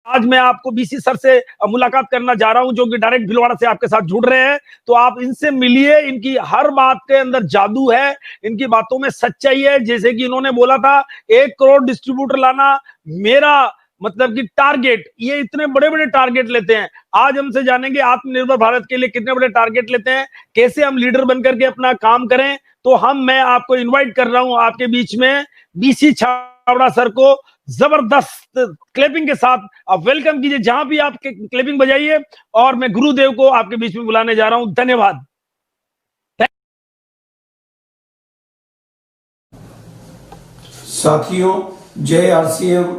आज मैं आपको बीसी सर से मुलाकात करना जा रहा हूं, जो कि डायरेक्ट भीलवाड़ा से आपके साथ जुड़ रहे हैं। तो आप इनसे मिलिए, इनकी हर बात के अंदर जादू है, इनकी बातों में सच्चाई है। जैसे कि इन्होंने बोला था 1 करोड़ डिस्ट्रीब्यूटर लाना मेरा मतलब कि टारगेट, ये इतने बड़े बड़े टारगेट लेते हैं। आज हमसे जानेंगे आत्मनिर्भर भारत के लिए कितने बड़े टारगेट लेते हैं, कैसे हम लीडर बनकर के अपना काम करें। तो मैं आपको इन्वाइट कर रहा हूं आपके बीच में बीसी छाबड़ा सर को। जबरदस्त क्लैपिंग के साथ आप वेलकम कीजिए, जहां भी आप क्लैपिंग बजाइए। और मैं गुरुदेव को आपके बीच में बुलाने जा रहा हूं। धन्यवाद। साथियों, जय आरसीएम।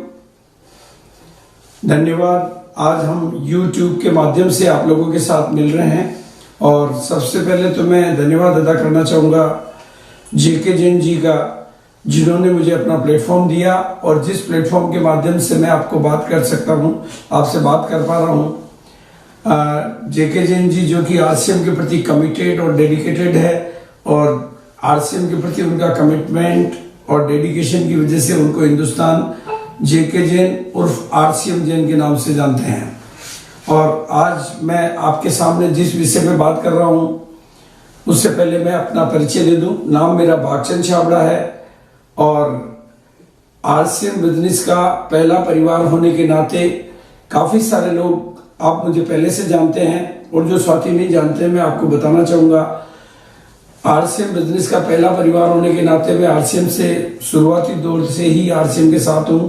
धन्यवाद। आज हम YouTube के माध्यम से आप लोगों के साथ मिल रहे हैं और सबसे पहले तो मैं धन्यवाद अदा करना चाहूँगा जेके जैन जी का, जिन्होंने मुझे अपना प्लेटफॉर्म दिया और जिस प्लेटफॉर्म के माध्यम से मैं आपको बात कर सकता हूँ, आपसे बात कर पा रहा हूँ। जेके जैन जी जो कि आरसीएम के प्रति कमिटेड और डेडिकेटेड है, और आरसीएम के प्रति उनका कमिटमेंट और डेडिकेशन की वजह से उनको हिंदुस्तान जेके जैन उर्फ आरसीएम जैन के नाम से जानते हैं। और आज मैं आपके सामने जिस विषय में बात कर रहा हूँ, उससे पहले मैं अपना परिचय दे दूं। नाम मेरा भागचंद छाबड़ा है और आरसीएम बिजनेस का पहला परिवार होने के नाते काफी सारे लोग आप मुझे पहले से जानते हैं, और जो साथी नहीं जानते हैं मैं आपको बताना चाहूंगा। आरसीएम बिजनेस का पहला परिवार होने के नाते मैं आरसीएम से शुरुआती दौर से ही आरसीएम के साथ हूं।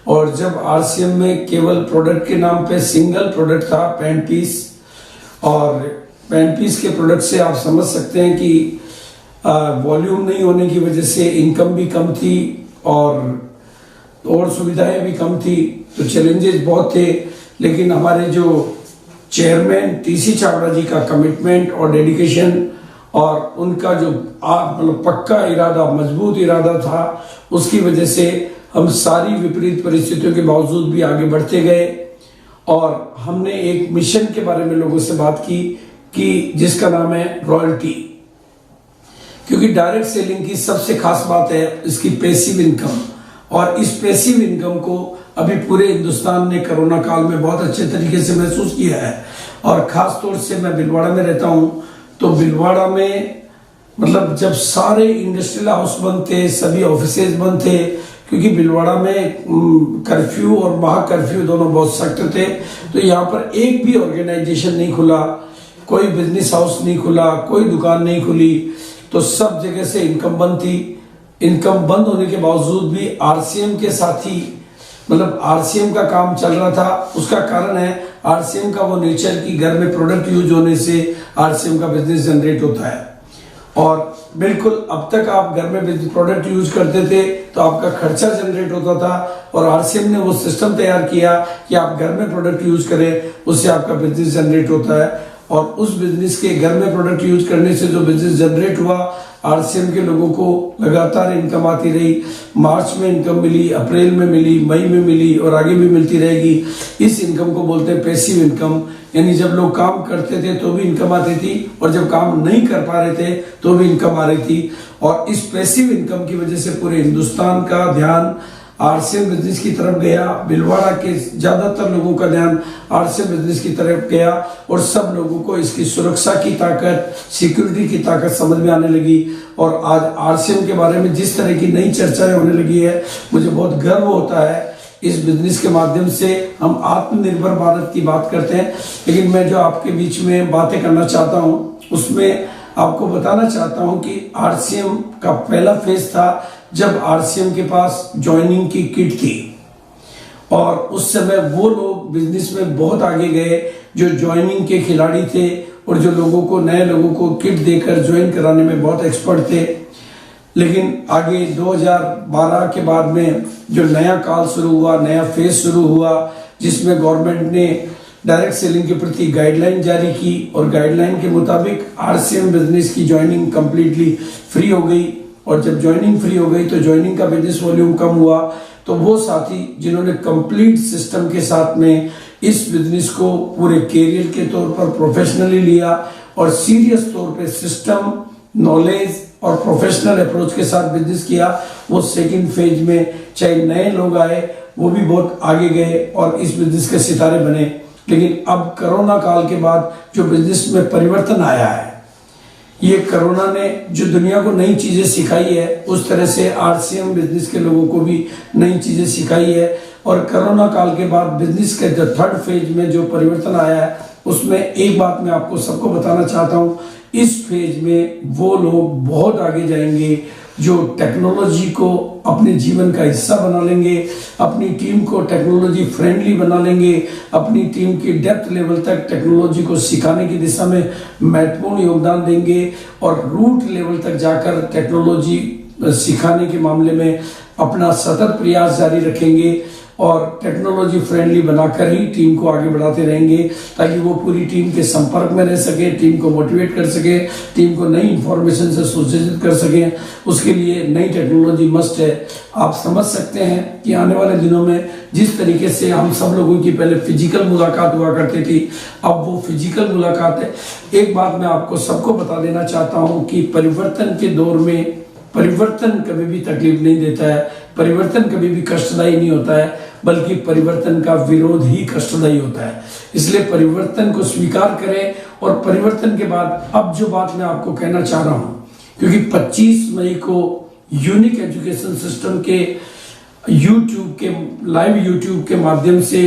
और जब आरसीएम में केवल प्रोडक्ट के नाम पे सिंगल प्रोडक्ट था पैंट पीस, और पैंट पीस के प्रोडक्ट से आप समझ सकते हैं कि वॉल्यूम नहीं होने की वजह से इनकम भी कम थी और सुविधाएं भी कम थी, तो चैलेंजेस बहुत थे। लेकिन हमारे जो चेयरमैन टीसी छाबड़ा जी का कमिटमेंट और डेडिकेशन और उनका जो मतलब पक्का इरादा, मजबूत इरादा था, उसकी वजह से हम सारी विपरीत परिस्थितियों के बावजूद भी आगे बढ़ते गए। और हमने एक मिशन के बारे में लोगों से बात की कि जिसका नाम है रॉयल्टी, क्योंकि डायरेक्ट सेलिंग की सबसे खास बात है इसकी पैसिव इनकम। और इस पैसिव इनकम को अभी पूरे हिंदुस्तान ने कोरोना काल में बहुत अच्छे तरीके से महसूस किया है। और खास तौर से मैं भीलवाड़ा में रहता हूं, तो भीलवाड़ा में मतलब जब सारे इंडस्ट्रियल हाउस बंद थे, सभी ऑफिसेज बंद थे, क्योंकि भीलवाड़ा में कर्फ्यू और महा कर्फ्यू दोनों बहुत सख्त थे, तो यहाँ पर एक भी ऑर्गेनाइजेशन नहीं खुला, कोई बिजनेस हाउस नहीं खुला, कोई दुकान नहीं खुली, तो सब जगह से इनकम बंद थी। इनकम बंद होने के बावजूद भी आरसीएम के साथी मतलब आरसीएम का काम चल रहा था। उसका कारण है आरसीएम का वो नेचर कि घर में प्रोडक्ट यूज होने से आरसीएम का बिजनेस जनरेट होता है। और बिल्कुल अब तक आप घर में प्रोडक्ट यूज करते थे तो आपका खर्चा जनरेट होता था, और आरसीएम ने वो सिस्टम तैयार किया कि आप घर में प्रोडक्ट यूज करें, उससे आपका बिजनेस जनरेट होता है। और उस बिजनेस के घर में प्रोडक्ट यूज करने से जो बिजनेस जनरेट हुआ, आरसीएम के लोगों को लगातार इनकम आती रही। मार्च में इनकम मिली, अप्रैल में मिली, मई में मिली और आगे भी मिलती रहेगी। इस इनकम को बोलते हैं पैसिव इनकम, यानी जब लोग काम करते थे तो भी इनकम आती थी, और जब काम नहीं कर पा रहे थे तो भी इनकम आ रही थी। और इस पैसिव इनकम की वजह से पूरे हिंदुस्तान का ध्यान आरसीएम बिजनेस की तरफ गया। भीलवाड़ा के ज्यादातर लोगों का ध्यान आरसीएम बिजनेस की तरफ गया, और सब लोगों को इसकी सुरक्षा की ताकत, सिक्योरिटी की ताकत समझ में आने लगी। और आज आरसीएम के बारे में जिस तरह की नई चर्चाएं होने लगी है, मुझे बहुत गर्व होता है। इस बिजनेस के माध्यम से हम आत्मनिर्भर भारत की बात करते हैं, लेकिन मैं जो आपके बीच में बातें करना चाहता हूँ उसमें आपको बताना चाहता हूँ कि आरसीएम का पहला फेज था जब आरसीएम के पास ज्वाइनिंग की किट थी, और उस समय वो लोग बिजनेस में बहुत आगे गए जो ज्वाइनिंग के खिलाड़ी थे, और जो लोगों को, नए लोगों को किट देकर ज्वाइन कराने में बहुत एक्सपर्ट थे। लेकिन आगे 2012 के बाद में जो नया काल शुरू हुआ, नया फेज शुरू हुआ, जिसमें गवर्नमेंट ने डायरेक्ट सेलिंग के प्रति गाइडलाइन जारी की, और गाइडलाइन के मुताबिक आरसीएम बिजनेस की ज्वाइनिंग कंप्लीटली फ्री हो गई। और जब ज्वाइनिंग फ्री हो गई तो ज्वाइनिंग का बिजनेस वॉल्यूम कम हुआ, तो वो साथी जिन्होंने कंप्लीट सिस्टम के साथ में इस बिजनेस को पूरे कैरियर के तौर पर प्रोफेशनली लिया, और सीरियस तौर पे सिस्टम, नॉलेज और प्रोफेशनल अप्रोच के साथ बिजनेस किया, वो सेकंड फेज में चाहे नए लोग आए वो भी बहुत आगे गए और इस बिजनेस के सितारे बने। लेकिन अब कोरोना काल के बाद जो बिजनेस में परिवर्तन आया है, ये कोरोना ने जो दुनिया को नई चीजें सिखाई है, उस तरह से आरसीएम बिजनेस के लोगों को भी नई चीजें सिखाई है। और कोरोना काल के बाद बिजनेस के जो थर्ड फेज में जो परिवर्तन आया है, उसमें एक बात मैं आपको सबको बताना चाहता हूं, इस फेज में वो लोग बहुत आगे जाएंगे जो टेक्नोलॉजी को अपने जीवन का हिस्सा बना लेंगे, अपनी टीम को टेक्नोलॉजी फ्रेंडली बना लेंगे, अपनी टीम की डेप्थ लेवल तक टेक्नोलॉजी को सिखाने की दिशा में महत्वपूर्ण योगदान देंगे और रूट लेवल तक जाकर टेक्नोलॉजी सिखाने के मामले में अपना सतत प्रयास जारी रखेंगे और टेक्नोलॉजी फ्रेंडली बनाकर ही टीम को आगे बढ़ाते रहेंगे, ताकि वो पूरी टीम के संपर्क में रह सके, टीम को मोटिवेट कर सके, टीम को नई इंफॉर्मेशन से सुसज्जित कर सके। उसके लिए नई टेक्नोलॉजी मस्ट है। आप समझ सकते हैं कि आने वाले दिनों में जिस तरीके से हम सब लोगों की पहले फिजिकल मुलाकात हुआ करती थी, अब वो फिजिकल मुलाकात है। एक बात मैं आपको सबको बता देना चाहता हूं कि परिवर्तन के दौर में परिवर्तन कभी भी तकलीफ नहीं देता है, परिवर्तन कभी भी कष्टदायी नहीं होता है, बल्कि परिवर्तन का विरोध ही कष्टदायी होता है। इसलिए परिवर्तन को स्वीकार करें। और परिवर्तन के बाद अब जो बात मैं आपको कहना चाह रहा हूं, क्योंकि 25 मई को यूनिक एजुकेशन सिस्टम के लाइव यूट्यूब के माध्यम से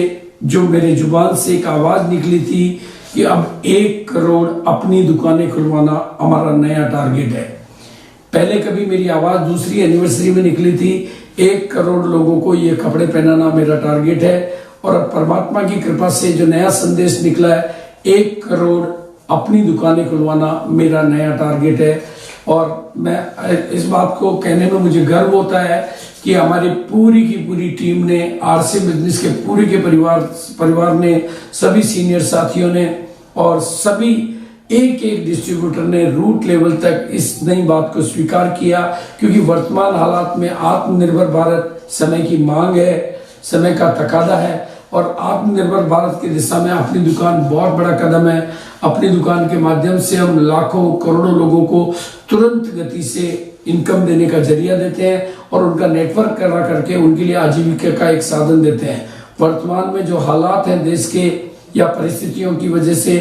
जो मेरे जुबान से एक आवाज निकली थी कि अब 1 करोड़ अपनी दुकानें खुलवाना हमारा नया टारगेट है। पहले कभी मेरी आवाज दूसरी एनिवर्सरी में निकली थी, 1 करोड़ लोगों को ये कपड़े पहनाना मेरा टारगेट है। और परमात्मा की कृपा से जो नया संदेश निकला है, 1 करोड़ अपनी दुकानें खुलवाना मेरा नया टारगेट है। और मैं इस बात को कहने में मुझे गर्व होता है कि हमारी पूरी की पूरी टीम ने, आरसीएम बिजनेस के पूरे के परिवार ने, सभी सीनियर साथियों ने और सभी एक डिस्ट्रीब्यूटर ने रूट लेवल तक इस नई बात को स्वीकार किया, क्योंकि वर्तमान हालात में आत्मनिर्भर भारत समय की मांग है, समय का तकादा है। और आत्मनिर्भर भारत की दिशा में अपनी दुकान बहुत बड़ा कदम है। अपनी दुकान के माध्यम से हम लाखों करोड़ों लोगों को तुरंत गति से इनकम देने का जरिया देते हैं और उनका नेटवर्क करा करके उनके लिए आजीविका का एक साधन देते हैं। वर्तमान में जो हालात हैं देश के या परिस्थितियों की वजह से,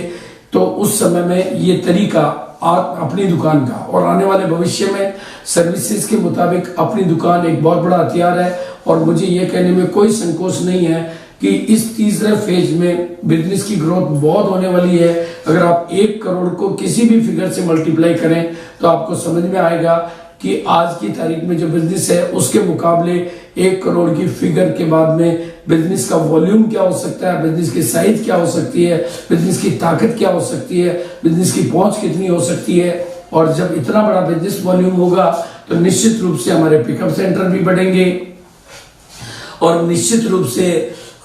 तो उस समय में ये तरीका अपनी दुकान का और आने वाले भविष्य में सर्विसेज के मुताबिक अपनी दुकान एक बहुत बड़ा हथियार है। और मुझे ये कहने में कोई संकोच नहीं है कि इस तीसरे फेज में बिजनेस की ग्रोथ बहुत होने वाली है। अगर आप 1 करोड़ को किसी भी फिगर से मल्टीप्लाई करें तो आपको समझ में आएगा कि आज की तारीख में जो बिजनेस है उसके मुकाबले 1 करोड़ की फिगर के बाद में बिजनेस का वॉल्यूम क्या हो सकता है, बिजनेस की साइज क्या हो सकती है, बिजनेस की ताकत क्या हो सकती है, बिजनेस की पहुंच कितनी हो सकती है। और जब इतना बड़ा बिजनेस वॉल्यूम होगा तो निश्चित रूप से हमारे पिकअप सेंटर भी बढ़ेंगे और निश्चित रूप से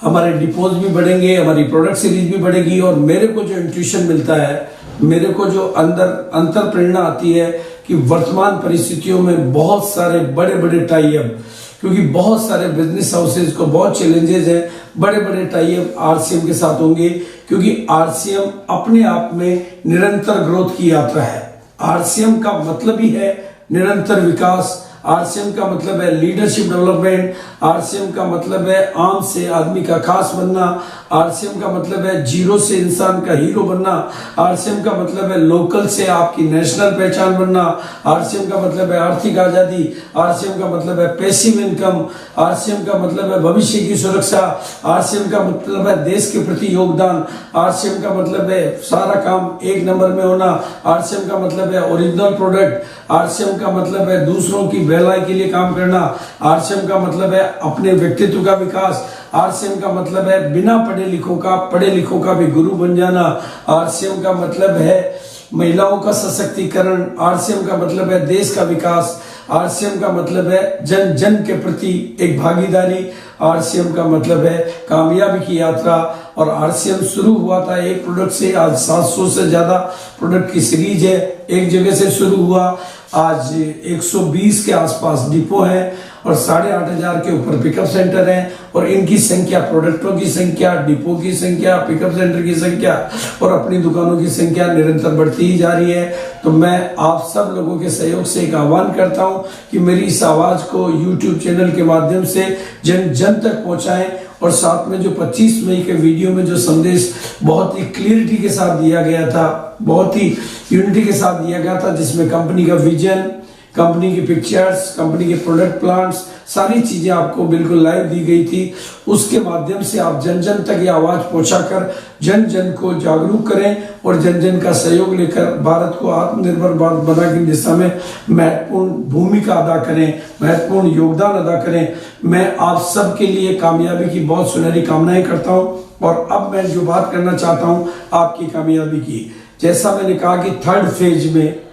हमारे डिपोज भी बढ़ेंगे, हमारी प्रोडक्ट सीरीज भी बढ़ेगी। और मेरे को जो इंट्यूशन मिलता है, मेरे को जो अंतर प्रेरणा आती है कि वर्तमान परिस्थितियों में बहुत सारे बड़े बड़े टाई अप, क्योंकि बहुत सारे बिजनेस हाउसेज को बहुत चैलेंजेस हैं, बड़े बड़े टाई अप आरसीएम के साथ होंगे, क्योंकि आरसीएम अपने आप में निरंतर ग्रोथ की यात्रा है। आरसीएम का मतलब ही है निरंतर विकास। आरसीएम का मतलब है लीडरशिप डेवलपमेंट। आरसीएम का मतलब है आम से आदमी का खास बनना। आरसीएम का मतलब है जीरो से इंसान का हीरो बनना। आरसीएम का मतलब है लोकल से आपकी नेशनल पहचान बनना। आरसीएम का मतलब है आर्थिक आजादी। आरसीएम का मतलब है पैसिव इनकम। आरसीएम का मतलब है भविष्य की सुरक्षा। आरसीएम का मतलब है देश के प्रति योगदान। आरसीएम का मतलब है सारा काम 1 नंबर में होना। आरसीएम का मतलब है ओरिजिनल प्रोडक्ट। आरसीएम का मतलब है दूसरों की भलाई के लिए काम करना। आरसीएम का मतलब है अपने व्यक्तित्व का विकास। आरसीएम का मतलब है बिना पढ़े लिखों का भी गुरु बन जाना। आरसीएम का मतलब है महिलाओं का सशक्तिकरण। आरसीएम का मतलब है देश का विकास। आरसीएम का मतलब है जन जन के प्रति एक भागीदारी। आरसीएम का मतलब है कामयाबी की यात्रा। और आरसीएम शुरू हुआ था एक प्रोडक्ट से, आज 700 से ज्यादा प्रोडक्ट की सीरीज है। एक जगह से शुरू हुआ, आज 120 के आसपास डिपो है और 8,500 के ऊपर पिकअप सेंटर हैं और इनकी संख्या, प्रोडक्टों की संख्या, डिपो की संख्या, पिकअप सेंटर की संख्या और अपनी दुकानों की संख्या निरंतर बढ़ती ही जा रही है। तो मैं आप सब लोगों के सहयोग से एक आह्वान करता हूं कि मेरी इस आवाज को YouTube चैनल के माध्यम से जन जन तक पहुंचाएं और साथ में जो 25 मई के वीडियो में जो संदेश बहुत ही क्लियरिटी के साथ दिया गया था, बहुत ही यूनिटी के साथ दिया गया था, जिसमें कंपनी का विजन, कंपनी की पिक्चर्स, कंपनी के प्रोडक्ट प्लान्स, सारी चीजें आपको बिल्कुल लाइव दी गई थी। उसके माध्यम से आप जन जन तक ये आवाज पहुंचाकर जन जन को जागरूक करें और जन जन का सहयोग लेकर भारत को आत्मनिर्भर भारत बनाने की दिशा में महत्वपूर्ण भूमिका अदा करें, महत्वपूर्ण योगदान अदा करें। मैं आप सबके लिए कामयाबी की बहुत सुनहरी कामनाएं करता हूं। और अब मैं जो बात करना चाहता हूं आपकी कामयाबी की, जैसा मैंने कहा कि 3rd फेज में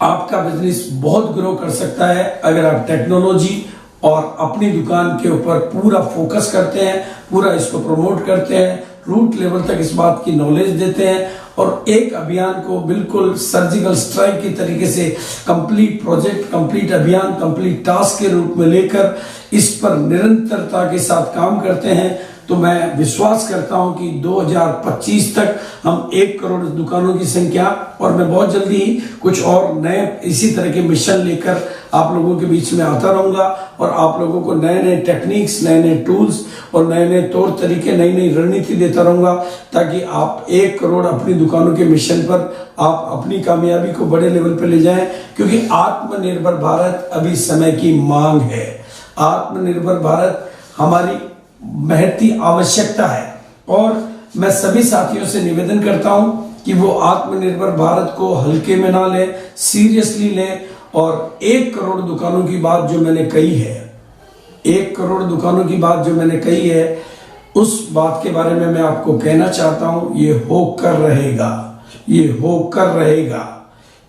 आपका बिजनेस बहुत ग्रो कर सकता है अगर आप टेक्नोलॉजी और अपनी दुकान के ऊपर पूरा फोकस करते हैं, पूरा इसको प्रमोट करते हैं, रूट लेवल तक इस बात की नॉलेज देते हैं और एक अभियान को बिल्कुल सर्जिकल स्ट्राइक की तरीके से कंप्लीट प्रोजेक्ट, कंप्लीट अभियान, कंप्लीट टास्क के रूप में लेकर इस पर निरंतरता के साथ काम करते हैं, तो मैं विश्वास करता हूं कि 2025 तक हम 1 करोड़ दुकानों की संख्या, और मैं बहुत जल्दी ही कुछ और नए इसी तरह के मिशन लेकर आप लोगों के बीच में आता रहूंगा और आप लोगों को नए नए टेक्निक्स, नए नए टूल्स और नए नए तौर तरीके, नई नई रणनीति देता रहूंगा ताकि आप 1 करोड़ अपनी दुकानों के मिशन पर आप अपनी कामयाबी को बड़े लेवल पर ले जाएं, क्योंकि आत्मनिर्भर भारत अभी समय की मांग है। आत्मनिर्भर भारत हमारी महती आवश्यकता है और मैं सभी साथियों से निवेदन करता हूं कि वो आत्मनिर्भर भारत को हल्के में ना लें, सीरियसली लें और 1 करोड़ दुकानों की बात जो मैंने कही है, 1 करोड़ दुकानों की बात जो मैंने कही है, उस बात के बारे में मैं आपको कहना चाहता हूं, ये होकर रहेगा, ये होकर रहेगा,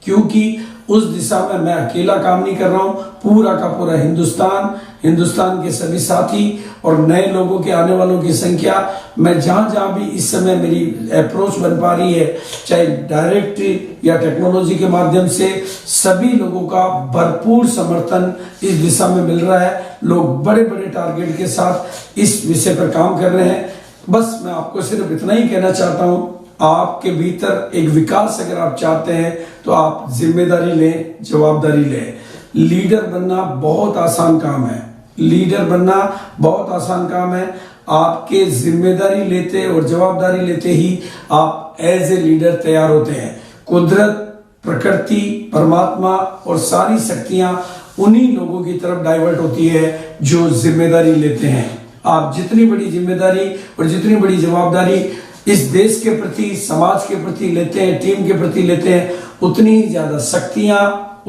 क्योंकि उस दिशा में मैं अकेला काम नहीं कर रहा हूं, पूरा का पूरा हिंदुस्तान के सभी साथी और नए लोगों के आने वालों की संख्या, मैं जहां जहां भी इस समय मेरी अप्रोच बन पा रही है, चाहे डायरेक्ट या टेक्नोलॉजी के माध्यम से, सभी लोगों का भरपूर समर्थन इस दिशा में मिल रहा है। लोग बड़े बड़े टारगेट के साथ इस विषय पर काम कर रहे हैं। बस मैं आपको सिर्फ इतना ही कहना चाहता हूं, आपके भीतर एक विकास अगर आप चाहते हैं तो आप जिम्मेदारी लें, जवाबदारी लें। लीडर बनना बहुत आसान काम है, लीडर बनना बहुत आसान काम है। आपके जिम्मेदारी लेते और जवाबदारी लेते ही आप एज ए लीडर तैयार होते हैं। कुदरत, प्रकृति, परमात्मा और सारी शक्तियां उन्हीं लोगों की तरफ डाइवर्ट होती है जो जिम्मेदारी लेते हैं। आप जितनी बड़ी जिम्मेदारी और जितनी बड़ी जवाबदारी इस देश के प्रति, समाज के प्रति लेते हैं, टीम के प्रति लेते हैं, उतनी ही ज्यादा शक्तियां,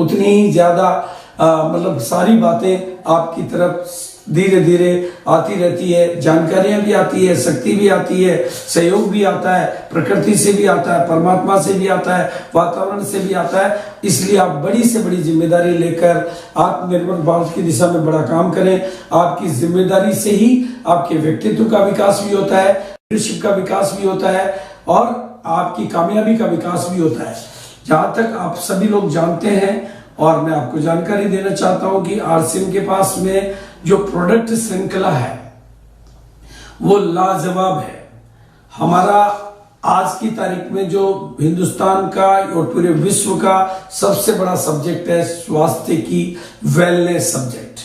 उतनी ही ज्यादा मतलब सारी बातें आपकी तरफ धीरे धीरे आती रहती है। जानकारियां भी आती है, शक्ति भी आती है, सहयोग भी आता है, प्रकृति से भी आता है, परमात्मा से भी आता है, वातावरण से भी आता है। इसलिए आप बड़ी से बड़ी जिम्मेदारी लेकर आत्मनिर्भर भारत की दिशा में बड़ा काम करें। आपकी जिम्मेदारी से ही आपके व्यक्तित्व का विकास भी होता है, लीडरशिप का विकास भी होता है और आपकी कामयाबी का विकास भी होता है। जहां तक आप सभी लोग जानते हैं और मैं आपको जानकारी देना चाहता हूं कि आरसीएम के पास में जो प्रोडक्ट श्रृंखला है वो लाजवाब है। हमारा आज की तारीख में जो हिंदुस्तान का और पूरे विश्व का सबसे बड़ा सब्जेक्ट है स्वास्थ्य की, वेलनेस सब्जेक्ट।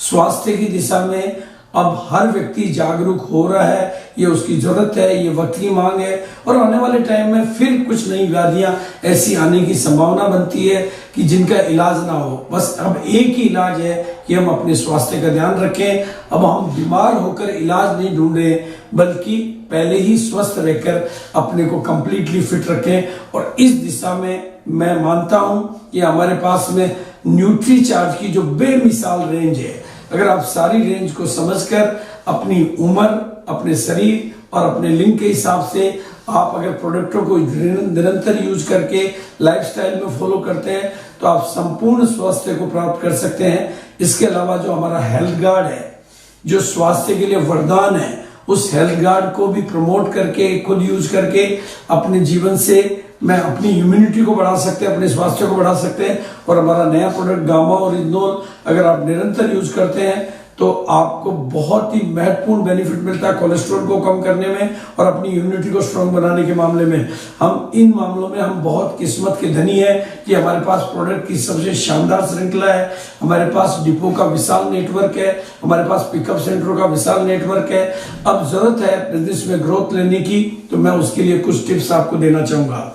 स्वास्थ्य की दिशा में अब हर व्यक्ति जागरूक हो रहा है, ये उसकी जरूरत है, ये वक्त की मांग है और आने वाले टाइम में फिर कुछ नई व्याधियां ऐसी आने की संभावना बनती है कि जिनका इलाज ना हो। बस अब एक ही इलाज है कि हम अपने स्वास्थ्य का ध्यान रखें। अब हम बीमार होकर इलाज नहीं ढूंढें, बल्कि पहले ही स्वस्थ रहकर अपने को कंप्लीटली फिट रखें। और इस दिशा में मैं मानता हूं कि हमारे पास में न्यूट्री चार्ज की जो बेमिसाल रेंज है, अगर आप सारी रेंज को समझकर अपनी उम्र, अपने शरीर और अपने लिंग के हिसाब से आप अगर प्रोडक्टों को निरंतर यूज करके लाइफस्टाइल में फॉलो करते हैं तो आप संपूर्ण स्वास्थ्य को प्राप्त कर सकते हैं। इसके अलावा जो हमारा हेल्थ गार्ड है, जो स्वास्थ्य के लिए वरदान है, उस हेल्थ गार्ड को भी प्रमोट करके, खुद यूज करके अपने जीवन से मैं अपनी इम्यूनिटी को बढ़ा सकते हैं, अपने स्वास्थ्य को बढ़ा सकते हैं। और हमारा नया प्रोडक्ट गामा ओरिजिनोल अगर आप निरंतर यूज करते हैं तो आपको बहुत ही महत्वपूर्ण बेनिफिट मिलता है कोलेस्ट्रॉल को कम करने में और अपनी इम्यूनिटी को स्ट्रांग बनाने के मामले में। हम इन मामलों में हम बहुत किस्मत के धनी है कि हमारे पास प्रोडक्ट की सबसे शानदार श्रृंखला है, हमारे पास डिपो का विशाल नेटवर्क है, हमारे पास पिकअप सेंटरों का विशाल नेटवर्क है। अब जरूरत है बिजनेस में ग्रोथ लेने की, तो मैं उसके लिए कुछ टिप्स आपको देना चाहूंगा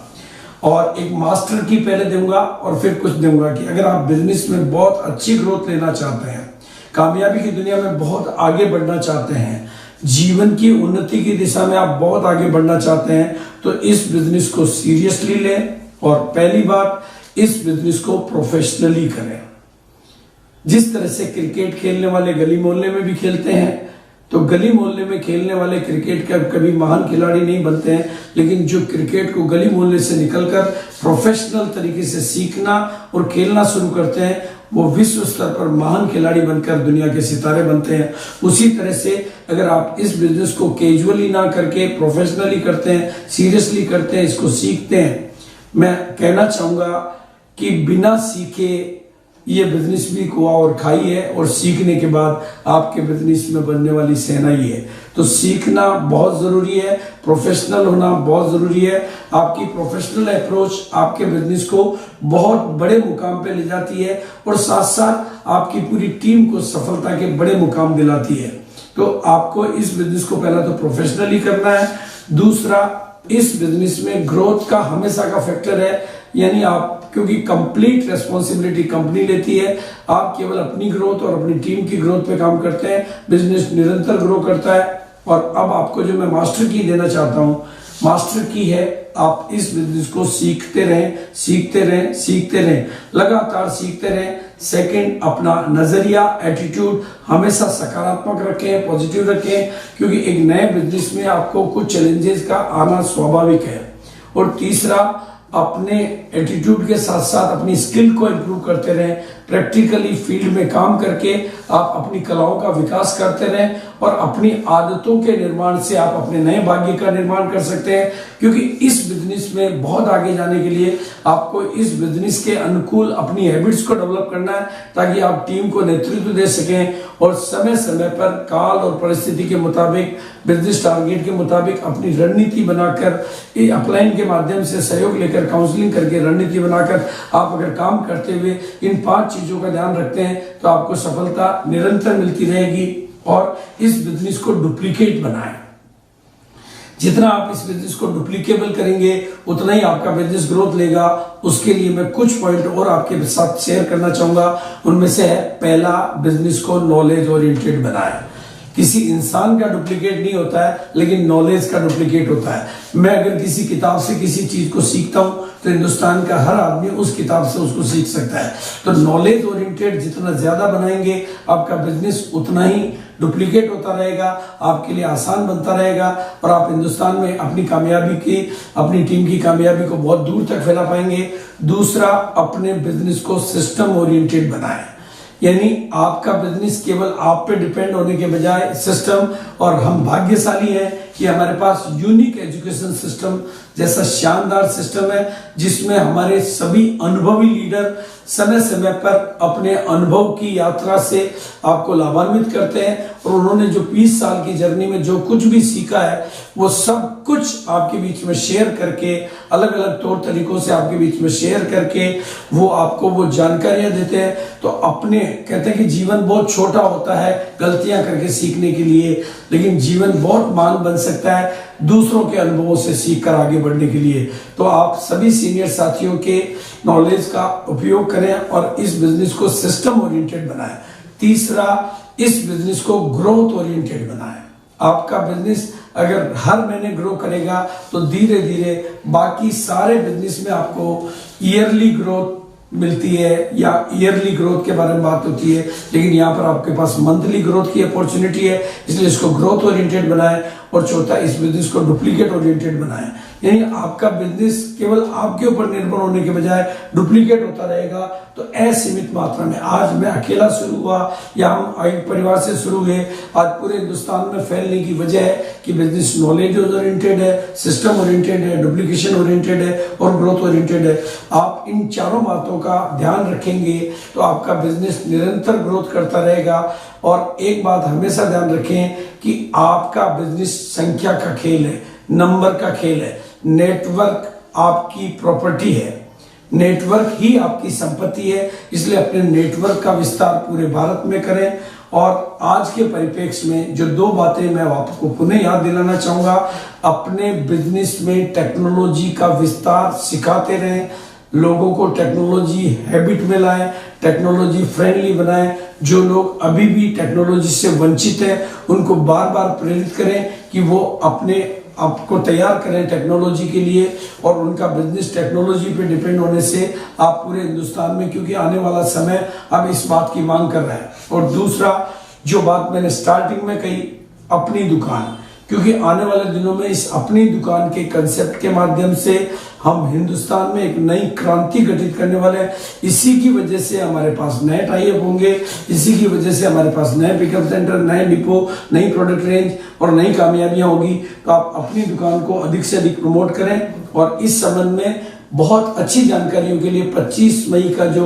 और एक मास्टर की पहले दूंगा और फिर कुछ दूंगा कि अगर आप बिजनेस में बहुत अच्छी ग्रोथ लेना चाहते हैं, कामयाबी की दुनिया में बहुत आगे बढ़ना चाहते हैं, जीवन की उन्नति की दिशा में आप बहुत आगे बढ़ना चाहते हैं, तो इस बिजनेस को सीरियसली लें। और पहली बात, इस बिजनेस को प्रोफेशनली करें। जिस तरह से क्रिकेट खेलने वाले गली मोहल्ले में भी खेलते हैं, तो गली मोहल्ले में खेलने वाले क्रिकेट के कभी महान खिलाड़ी नहीं बनते हैं, लेकिन जो क्रिकेट को गली मोहल्ले से निकलकर प्रोफेशनल तरीके से सीखना और खेलना शुरू करते हैं, वो विश्व स्तर पर महान खिलाड़ी बनकर दुनिया के सितारे बनते हैं। उसी तरह से अगर आप इस बिजनेस को कैजुअली ना करके प्रोफेशनली करते हैं, सीरियसली करते हैं, इसको सीखते हैं, मैं कहना चाहूंगा कि बिना सीखे ये बिजनेस भी कुआ और खाई है, और सीखने के बाद आपके बिजनेस में बनने वाली सेना ही है। तो सीखना बहुत जरूरी है, प्रोफेशनल होना बहुत जरूरी है। आपकी प्रोफेशनल अप्रोच आपके बिजनेस को बहुत बड़े मुकाम पे ले जाती है और साथ साथ आपकी पूरी टीम को सफलता के बड़े मुकाम दिलाती है। तो आपको इस बिजनेस को पहला तो प्रोफेशनली करना है। दूसरा, इस बिजनेस में ग्रोथ का हमेशा का फैक्टर है, यानी आप, क्योंकि कंप्लीट रेस्पॉन्सिबिलिटी कंपनी लेती है, आप केवल अपनी ग्रोथ और अपनी टीम की ग्रोथ पे काम करते हैं, बिजनेस निरंतर ग्रो करता है। और अब आपको जो मैं मास्टर की देना चाहता हूं, मास्टर की है, आप इस बिजनेस को सीखते रहें, सीखते रहें, सीखते रहें, लगातार सीखते रहें। सेकंड, अपना नजरिया, एटीट्यूड हमेशा सकारात्मक रखें, पॉजिटिव रखें, क्योंकि एक नए बिजनेस में आपको कुछ चैलेंजेस का आना स्वाभाविक है। और तीसरा, अपने एटीट्यूड के साथ साथ अपनी स्किल को इम्प्रूव करते रहें, प्रैक्टिकली फील्ड में काम करके आप अपनी कलाओं का विकास करते रहें और अपनी आदतों के निर्माण से आप अपने नए भाग्य का निर्माण कर सकते हैं। क्योंकि इस बिजनेस में बहुत आगे जाने के लिए आपको इस बिजनेस के अनुकूल अपनी हैबिट्स को डेवलप करना है, ताकि आप टीम को नेतृत्व दे सकें और समय समय पर काल और परिस्थिति के मुताबिक, बिजनेस टारगेट के मुताबिक अपनी रणनीति बनाकर, अपलाइन के माध्यम से सहयोग लेकर, काउंसलिंग करके रणनीति बनाकर आप अगर काम करते हुए इन 5 चीजों का ध्यान रखते हैं, तो आपको सफलता निरंतर मिलती रहेगी। और इस बिजनेस को डुप्लीकेट बनाएं। जितना आप इस बिजनेस को डुप्लीकेबल करेंगे, उतना ही आपका बिजनेस ग्रोथ लेगा। उसके लिए मैं कुछ पॉइंट और आपके साथ शेयर करना चाहूंगा। उनमें से है, पहला, बिजनेस को नॉलेज ओरिएंटेड बनाएं। किसी इंसान का डुप्लीकेट नहीं होता है, लेकिन नॉलेज का डुप्लीकेट होता है। मैं अगर किसी किताब से किसी चीज को सीखता हूं, तो हिंदुस्तान का हर आदमी उस किताब से उसको सीख सकता है। तो नॉलेज ओरिएंटेड जितना ज्यादा बनाएंगे, आपका बिजनेस उतना ही डुप्लीकेट होता रहेगा, आपके लिए आसान बनता रहेगा और आप हिंदुस्तान में अपनी कामयाबी की, अपनी टीम की कामयाबी को बहुत दूर तक फैला पाएंगे। दूसरा, अपने बिजनेस को सिस्टम ओरिएंटेड बनाएं, यानी आपका बिजनेस केवल आप पे डिपेंड होने के बजाय सिस्टम, और हम भाग्यशाली हैं कि हमारे पास यूनिक एजुकेशन सिस्टम जैसा शानदार सिस्टम है, जिसमें हमारे सभी अनुभवी लीडर समय समय पर अपने अनुभव की यात्रा से आपको लाभान्वित करते हैं। और उन्होंने जो 20 साल की जर्नी में जो कुछ भी सीखा है, वो सब कुछ आपके बीच में शेयर करके, अलग अलग तौर तरीकों से आपके बीच में शेयर करके वो आपको वो जानकारियां देते हैं। तो अपने, कहते हैं कि जीवन बहुत छोटा होता है गलतियां करके सीखने के लिए, लेकिन जीवन बहुत महान बन सकता है दूसरों के अनुभवों से सीखकर आगे बढ़ने के लिए। तो आप सभी सीनियर साथियों के नॉलेज का उपयोग करें और इस बिजनेस को सिस्टम ओरिएंटेड बनाएं। तीसरा, इस बिजनेस को ग्रोथ ओरिएंटेड बनाएं। आपका बिजनेस अगर हर महीने ग्रो करेगा, तो धीरे धीरे बाकी सारे बिजनेस में आपको ईयरली ग्रोथ मिलती है या ईयरली ग्रोथ के बारे में बात होती है, लेकिन यहाँ पर आपके पास मंथली ग्रोथ की अपॉर्चुनिटी है, इसलिए इसको ग्रोथ ओरिएंटेड बनाएं। और चौथा, इस बिजनेस को डुप्लीकेट ओरिएंटेड बनाएं। यानी आपका बिजनेस केवल आपके ऊपर निर्भर होने के बजाय डुप्लीकेट होता रहेगा तो असीमित मात्रा में, आज मैं अकेला शुरू हुआ या हम एक परिवार से शुरू हुए, आज पूरे हिंदुस्तान में फैलने की वजह है कि बिजनेस नॉलेज ओरिएंटेड है, सिस्टम ओरिएंटेड है, डुप्लीकेशन ओरिएंटेड है और ग्रोथ ओरिएंटेड है। आप इन चारों बातों का ध्यान रखेंगे तो आपका बिजनेस निरंतर ग्रोथ करता रहेगा। और एक बात हमेशा ध्यान रखें कि आपका बिजनेस संख्या का खेल है, नंबर का खेल है। नेटवर्क आपकी प्रॉपर्टी है, नेटवर्क ही आपकी संपत्ति है, इसलिए अपने नेटवर्क का विस्तार पूरे भारत में करें। और आज के परिप्रेक्ष्य में जो दो बातें मैं आपको पुनः याद दिलाना चाहूंगा, अपने बिजनेस में टेक्नोलॉजी का विस्तार सिखाते रहें, लोगों को टेक्नोलॉजी हैबिट में लाएं, टेक्नोलॉजी फ्रेंडली बनाएं। जो लोग अभी भी टेक्नोलॉजी से वंचित हैं उनको बार बार प्रेरित करें कि वो अपने आपको तैयार करें टेक्नोलॉजी के लिए, और उनका बिजनेस टेक्नोलॉजी पे डिपेंड होने से आप पूरे हिंदुस्तान में, क्योंकि आने वाला समय अब इस बात की मांग कर रहा है। और दूसरा जो बात मैंने स्टार्टिंग में कही, अपनी दुकान, क्योंकि आने वाले दिनों में इस अपनी दुकान के कंसेप्ट के माध्यम से हम हिंदुस्तान में एक नई क्रांति घटित करने वाले हैं। इसी की वजह से हमारे पास नए टाइप होंगे, इसी की वजह से हमारे पास नए पिकअप सेंटर, नए डिपो, नई प्रोडक्ट रेंज और नई कामयाबियां होगी। तो आप अपनी दुकान को अधिक से अधिक प्रमोट करें। और इस संबंध में बहुत अच्छी जानकारियों के लिए 25 मई का जो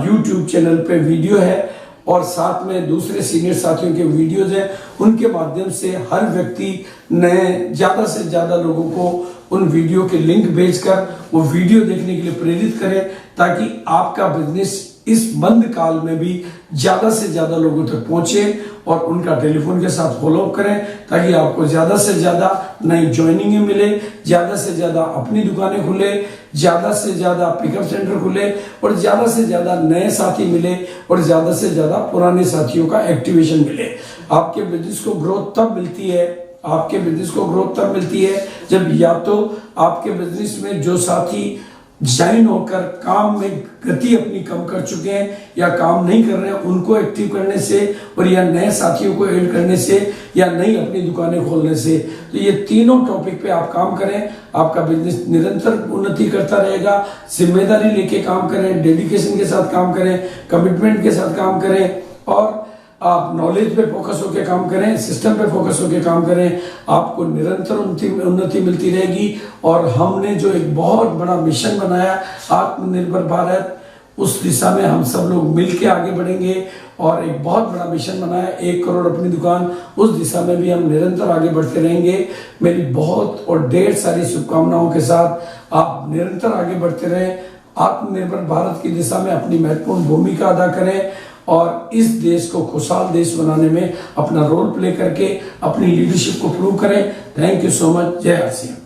यूट्यूब चैनल पे वीडियो है और साथ में दूसरे सीनियर साथियों के वीडियोज हैं, उनके माध्यम से हर व्यक्ति नए ज्यादा से ज्यादा लोगों को उन वीडियो के लिंक भेजकर वो वीडियो देखने के लिए प्रेरित करें, ताकि आपका बिजनेस इस बंद काल में भी ज्यादा से ज्यादा लोगों तक पहुंचे और उनका टेलीफोन के साथ फॉलो अप करें, ताकि आपको ज्यादा से ज्यादा नई ज्वाइनिंग मिले, ज्यादा से ज्यादा अपनी दुकानें खुले, ज्यादा से ज्यादा पिकअप सेंटर खुले और ज्यादा से ज्यादा नए साथी मिले और ज्यादा से ज्यादा पुराने साथियों का एक्टिवेशन मिले। आपके बिजनेस को ग्रोथ तब मिलती है, आपके बिजनेस को ग्रोथ तब मिलती है जब या तो आपके बिजनेस में जो साथी ज्वाइन होकर काम में गति अपनी कम कर चुके हैं या काम नहीं कर रहे हैं उनको एक्टिव करने से, और या नए साथियों को ऐड करने से, या नई अपनी दुकानें खोलने से। तो ये तीनों टॉपिक पे आप काम करें, आपका बिजनेस निरंतर उन्नति करता रहेगा। जिम्मेदारी लेके काम करें, डेडिकेशन के साथ काम करें, कमिटमेंट के साथ काम करें और आप नॉलेज पे फोकस होकर काम करें, सिस्टम पे फोकस होकर काम करें, आपको निरंतर उन्नति मिलती रहेगी। और हमने जो एक बहुत बड़ा मिशन बनाया आत्मनिर्भर भारत, उस दिशा में हम सब लोग मिलके आगे बढ़ेंगे और एक बहुत बड़ा मिशन बनाया 1 करोड़ अपनी दुकान, उस दिशा में भी हम निरंतर आगे बढ़ते रहेंगे। मेरी बहुत और ढेर सारी शुभकामनाओं के साथ आप निरंतर आगे बढ़ते रहें, आत्मनिर्भर भारत की दिशा में अपनी महत्वपूर्ण भूमिका अदा करें और इस देश को खुशहाल देश बनाने में अपना रोल प्ले करके अपनी लीडरशिप को प्रूव करें। Thank you so much. जय आसिया।